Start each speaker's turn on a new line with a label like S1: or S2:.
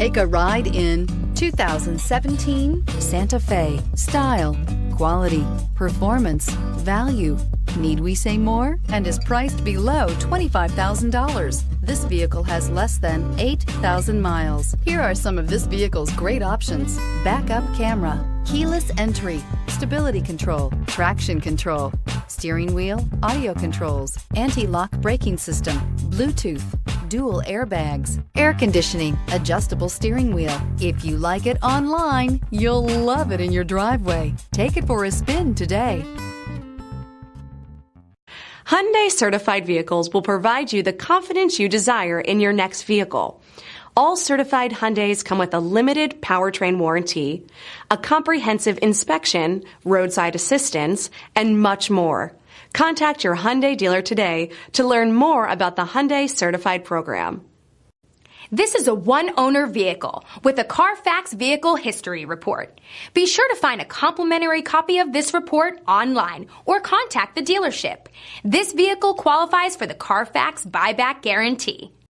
S1: Take a ride in 2017 Santa Fe. Style, quality, performance, value. Need we say more? And is priced below $25,000. This vehicle has less than 8,000 miles. Here are some of this vehicle's great options: backup camera, keyless entry, stability control, traction control, steering wheel audio controls, anti-lock braking system, Bluetooth, dual airbags, air conditioning, adjustable steering wheel. If you like it online, you'll love it in your driveway. Take it for a spin today.
S2: Hyundai certified vehicles will provide you the confidence you desire in your next vehicle. All certified Hyundais come with a limited powertrain warranty, a comprehensive inspection, roadside assistance, and much more. Contact your Hyundai dealer today to learn more about the Hyundai Certified Program.
S3: This is a one-owner vehicle with a Carfax Vehicle History Report. Be sure to find a complimentary copy of this report online or contact the dealership. This vehicle qualifies for the Carfax Buyback Guarantee.